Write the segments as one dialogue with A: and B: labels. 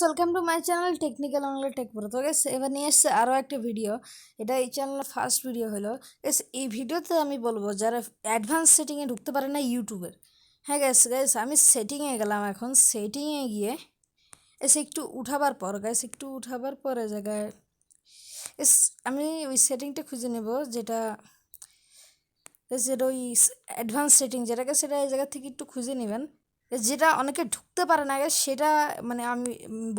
A: Welcome to my channel technical Bangla take pro. তো guess এবার নিয়ে এসছে আরও একটা ভিডিও। এটা এই চ্যানেলের ফার্স্ট ভিডিও হলো। গেস এই ভিডিওতে আমি বলবো যারা অ্যাডভান্স সেটিংয়ে ঢুকতে পারে না ইউটিউবের। হ্যাঁ গ্যাস আমি সেটিংয়ে গেলাম। এখন সেটিংয়ে গিয়ে একটু উঠাবার পর একটু উঠাবার পরে জায়গায় আমি ওই সেটিংটা খুঁজে নেব যেটা ওই অ্যাডভান্স সেটিং যেটাকে সেটা এই জায়গা থেকে একটু খুঁজে নেবেন, যেটা অনেকে ঢুকতে পারে না। সেটা মানে আমি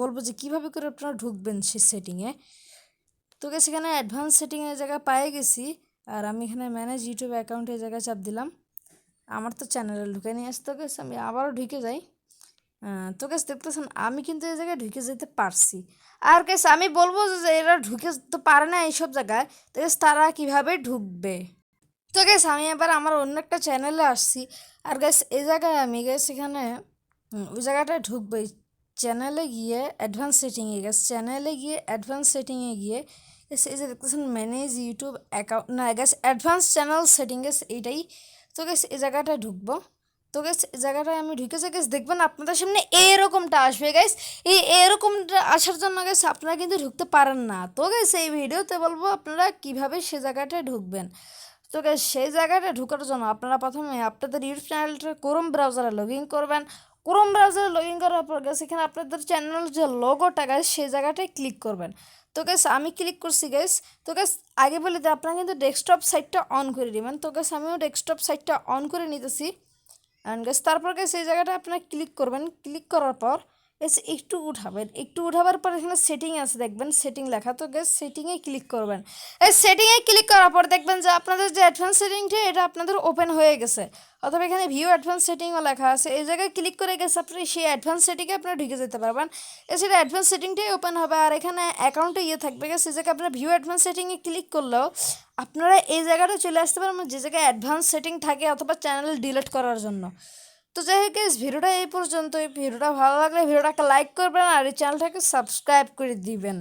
A: বলবো যে কীভাবে করে আপনারা ঢুকবেন সেই সেটিংয়ে। তো সেখানে অ্যাডভান্স সেটিংয়ের জায়গা পেয়ে গেছি। আর আমি এখানে ম্যানেজ ইউটিউব অ্যাকাউন্টের জায়গায় চাপ দিলাম। আমার তো চ্যানেলে ঢুকে নিয়ে আসতে গেছে, আমি আবারও ঢুকে যাই। তো দেখতেছেন আমি কিন্তু এই জায়গায় ঢুকে যেতে পারছি। আর আমি বলবো যে এরা ঢুকে তো পারে না এইসব জায়গায়, তো তারা কীভাবে ঢুকবে। তো আমি এবার আমার অন্য একটা চ্যানেলে আসছি। আর এই জায়গায় আমি এখানে ওই জায়গাটায় ঢুকবো। চ্যানেলে গিয়ে অ্যাডভান্স সেটিংয়ে অ্যাডভান্স সেটিংয়ে গিয়ে এই যে দেখতেছেন ম্যানেজ ইউটিউব অ্যাকাউন্ট না অ্যাডভান্স চ্যানেল সেটিং এইটাই। তো এই জায়গাটায় ঢুকবো। তো এই জায়গাটায় আমি ঢুকেছি দেখবেন আপনাদের সামনে এরকমটা আসবে এরকমটা আসার জন্য আপনারা কিন্তু ঢুকতে পারেন না। তো এই ভিডিওতে বলবো আপনারা কিভাবে সে জায়গাটায় ঢুকবেন। তো সেই জায়গাটা ঢোকার জন্য আপনারা প্রথমে আপনাদের ইউটিউব চ্যানেলটা ক্রোম ব্রাউজারে লগ ইন করবেন। ক্রোম ব্রাউজারে লগ ইন করার পর এখানে আপনাদের চ্যানেলের যে লোগোটা সেই জায়গাটায় ক্লিক করবেন। তো আমি ক্লিক করছি তো আগে বলে দিই আপনারা কিন্তু ডেস্কটপ সাইটটা অন করে নেবেন। তো আমিও ডেস্কটপ সাইটটা অন করে নিতেছি। অ্যান্ড তারপর সেই জায়গাটা আপনারা ক্লিক করবেন। ক্লিক করার পর একটু উঠাবেন। একটু উঠাবার পর এখানে সেটিং আছে দেখবেন, সেটিং লেখা। তো সেটিংয়ে ক্লিক করবেন। এই সেটিংয়ে ক্লিক করার পর দেখবেন যে আপনাদের যে অ্যাডভান্স সেটিংটা এটা আপনাদের ওপেন হয়ে গেছে, অথবা এখানে ভিউ অ্যাডভান্স সেটিংও লেখা আছে। এই জায়গায় ক্লিক করে আপনি সেই অ্যাডভান্স সেটিংয়ে আপনারা ঢুকে যেতে পারবেন। সেটা অ্যাডভান্স সেটিংটাই ওপেন হবে। আর এখানে অ্যাকাউন্টে থাকবে সেই জায়গায় আপনারা ভিউ অ্যাডভান্স সেটিংয়ে ক্লিক করলেও আপনারা এই জায়গাটা চলে আসতে পারেন যে জায়গায় অ্যাডভান্স সেটিং থাকে, অথবা চ্যানেল ডিলিট করার জন্য। তো যাই হোক ভিডিওটা এই পর্যন্ত। ভিডিওটা ভালো লাগলে ভিডিওটাকে লাইক করবেন আর এই চ্যানেলটাকে সাবস্ক্রাইব করে দিবেন।